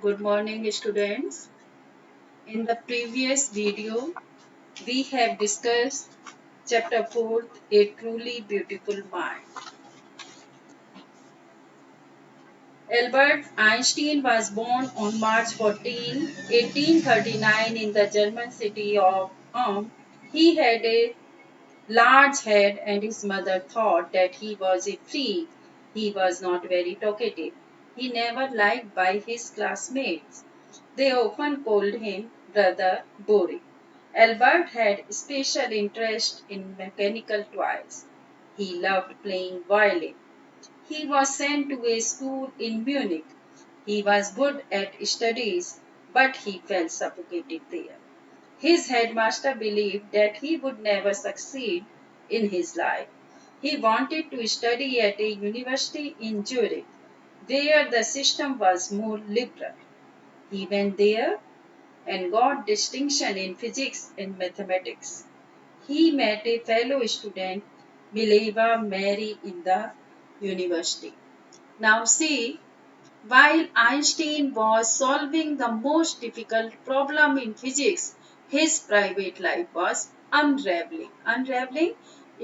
Good morning, students. In the previous video, we have discussed chapter 4, A Truly Beautiful Mind. Albert Einstein was born on March 14, 1839 in the German city of Ulm. He had a large head and his mother thought that he was a freak. He was not very talkative. He never liked by his classmates. They often called him Brother Boring. Albert had special interest in mechanical toys. He loved playing violin. He was sent to a school in Munich. He was good at studies, but he felt suffocated there. His headmaster believed that he would never succeed in his life. He wanted to study at a university in Zurich, where the system was more liberal. He went there and got distinction in physics and mathematics. He met a fellow student, Mileva Mary, in the university. Now see, while Einstein was solving the most difficult problem in physics, his private life was unraveling,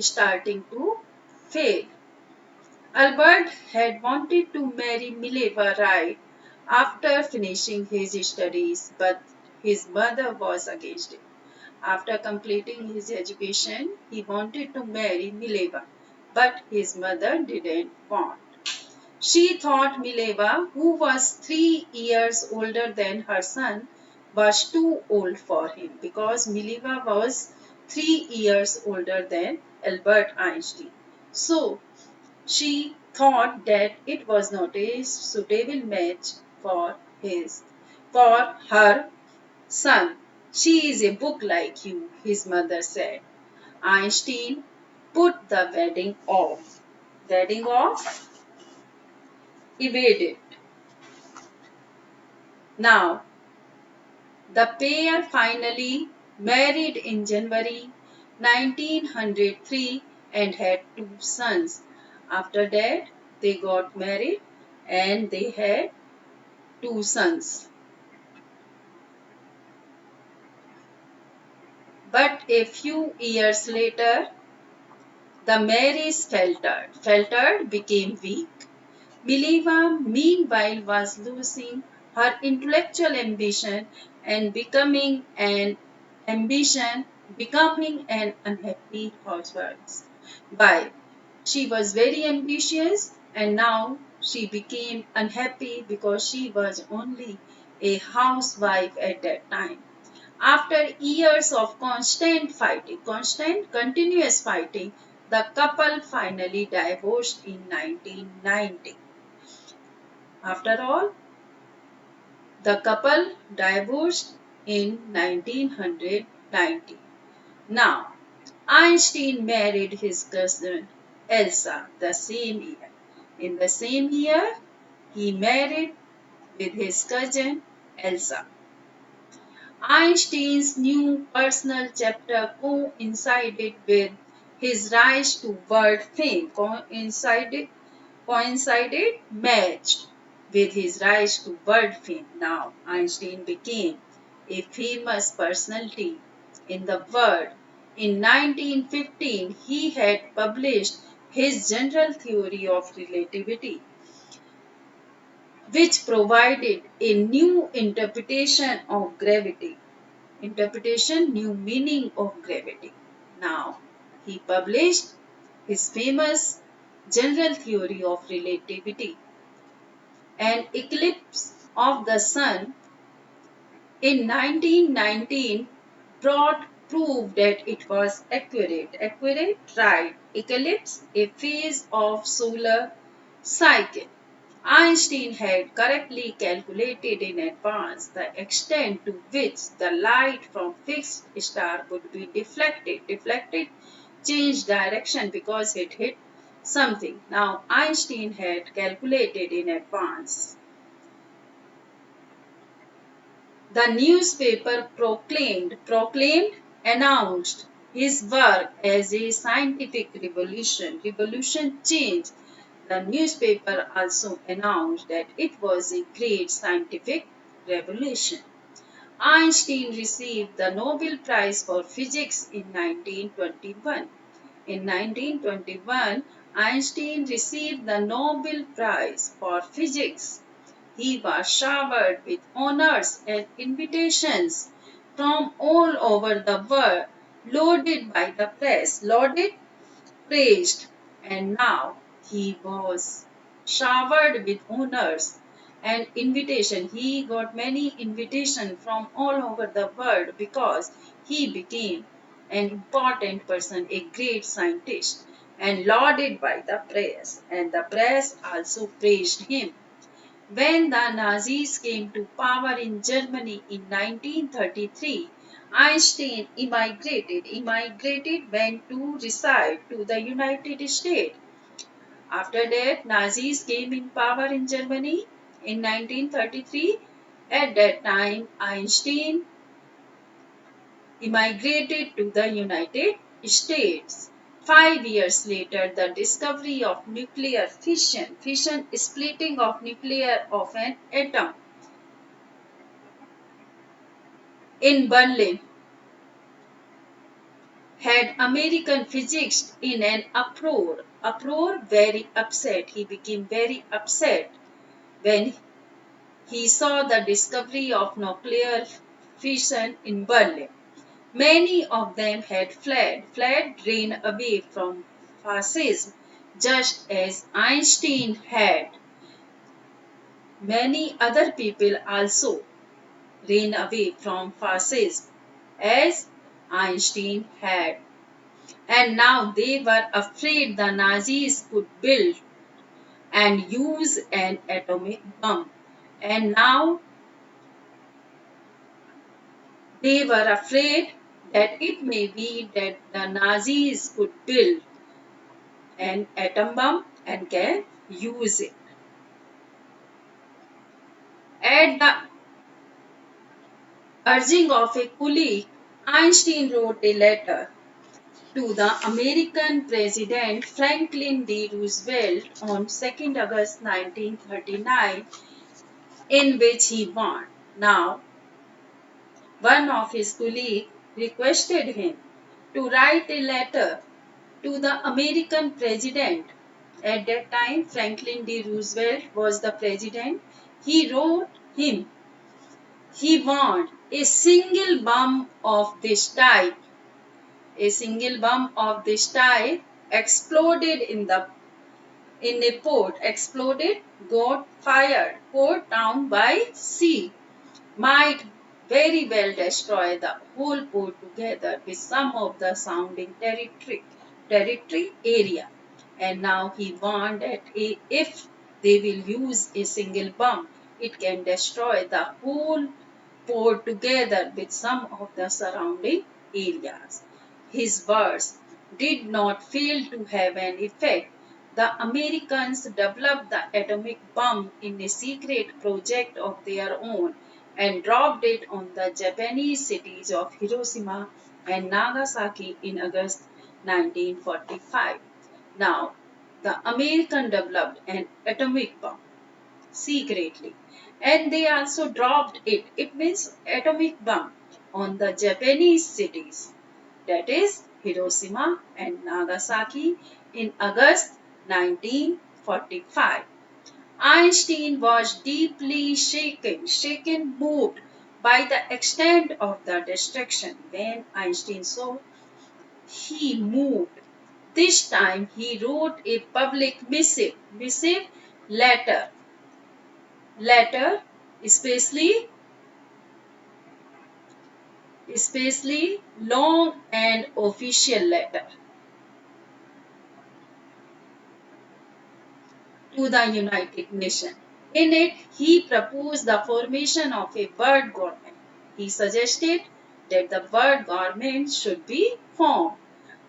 starting to fail. Albert had wanted to marry Mileva right after finishing his studies, but his mother was against it. After completing his education, he wanted to marry Mileva, but his mother didn't want. She thought Mileva, who was 3 years older than her son, was too old for him because Mileva was 3 years older than Albert Einstein. So she thought that it was not a suitable match for his for her son. She is a book like you, his mother said. Einstein put the wedding off. Wedding off? Evaded. Now, the pair finally married in January 1903 and had 2 sons. After that, they got married and they had 2 sons. But a few years later, the marriage faltered, became weak. Mileva, meanwhile, was losing her intellectual ambition and ambition, becoming an unhappy housewife. Wife. She was very ambitious and now she became unhappy because she was only a housewife at that time. After years of continuous fighting, the couple finally divorced in 1990. After all, the couple divorced in 1990. Now, Einstein married his cousin Elsa the same year. In the same year, he married with his cousin Elsa. Einstein's new personal chapter his rise to world fame, matched with his rise to world fame. Now, Einstein became a famous personality in the world. In 1915, he had published his general theory of relativity, which provided a new new meaning of gravity. Now, he published his famous general theory of relativity. An eclipse of the sun in 1919 proved that it was accurate. Accurate, right. Eclipse, a phase of solar cycle. Einstein had correctly calculated in advance the extent to which the light from fixed star would be deflected. Deflected changed direction because it hit something. Now Einstein had calculated in advance. The newspaper announced his work as a scientific revolution. Revolution changed. The newspaper also announced that it was a great scientific revolution. Einstein received the Nobel Prize for Physics in 1921. In 1921, Einstein received the Nobel Prize for Physics. He was showered with honors and invitations from all over the world, lauded by the press, lauded, praised, and now he was showered with honors and invitation. He got many invitations from all over the world because he became an important person, a great scientist, and lauded by the press. And the press also praised him. When the Nazis came to power in Germany in 1933, Einstein went to reside to the United States. After that, Nazis came in power in Germany in 1933. At that time, Einstein immigrated to the United States. 5 years later, the discovery of nuclear fission splitting of nuclear of an atom in Berlin, had American physicists in an uproar. Uproar, very upset. He became very upset when he saw the discovery of nuclear fission in Berlin. Many of them had ran away from fascism, just as Einstein had. Many other people also ran away from fascism, as Einstein had. And now they were afraid the Nazis could build and use an atomic bomb. And now they were afraid that it may be that the Nazis could build an atom bomb and can use it. At the urging of a colleague, Einstein wrote a letter to the American President Franklin D. Roosevelt on 2nd August 1939, in which he warned. Now, one of his colleagues requested him to write a letter to the American president. At that time, Franklin D. Roosevelt was the president. He wrote him. He warned a single bomb of this type exploded in a port, got fired, port down by sea, might very well destroy the whole port together with some of the sounding territory area. And now he warned that if they will use a single bomb, it can destroy the whole port together with some of the surrounding areas. His words did not fail to have an effect. The Americans developed the atomic bomb in a secret project of their own and dropped it on the Japanese cities of Hiroshima and Nagasaki in August 1945. Now, the American developed an atomic bomb secretly, and they also dropped it. It means atomic bomb on the Japanese cities, that is Hiroshima and Nagasaki, in August 1945. Einstein was deeply moved by the extent of the destruction. When Einstein saw, he moved. This time he wrote a public letter, letter, especially long and official letter to the United Nations. In it, he proposed the formation of a world government. He suggested that the world government should be formed.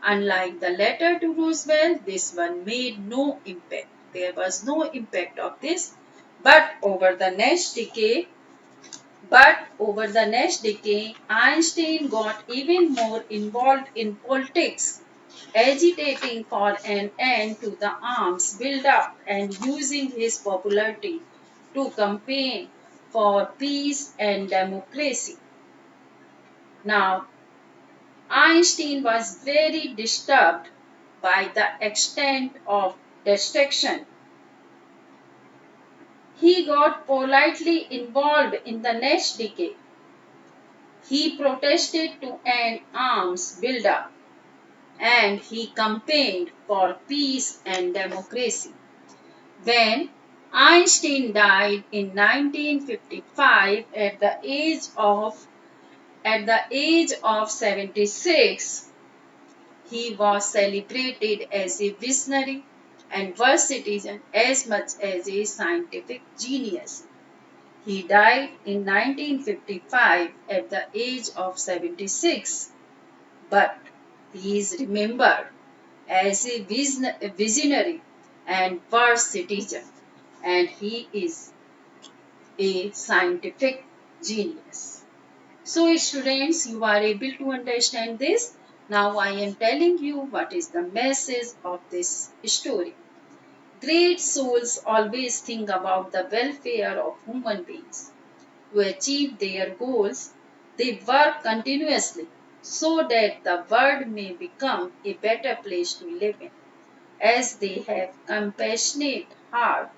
Unlike the letter to Roosevelt, this one made no impact. There was no impact of this, but over the next decade, Einstein got even more involved in politics, agitating for an end to the arms build-up and using his popularity to campaign for peace and democracy. Now, Einstein was very disturbed by the extent of destruction. He got politely involved in the next decade. He protested to end arms buildup and he campaigned for peace and democracy. When Einstein died in 1955 at the age of 76, he was celebrated as a visionary and world citizen as much as a scientific genius. He died in 1955 at the age of 76, but he is remembered as a visionary and world citizen, and he is a scientific genius. So, students, you are able to understand this. Now, I am telling you what is the message of this story. Great souls always think about the welfare of human beings. To achieve their goals, they work continuously so that the world may become a better place to live in. As they have compassionate heart,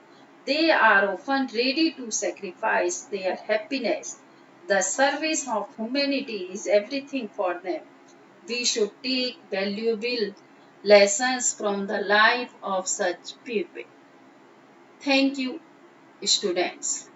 they are often ready to sacrifice their happiness. The service of humanity is everything for them. We should take valuable lessons from the life of such people. Thank you, students.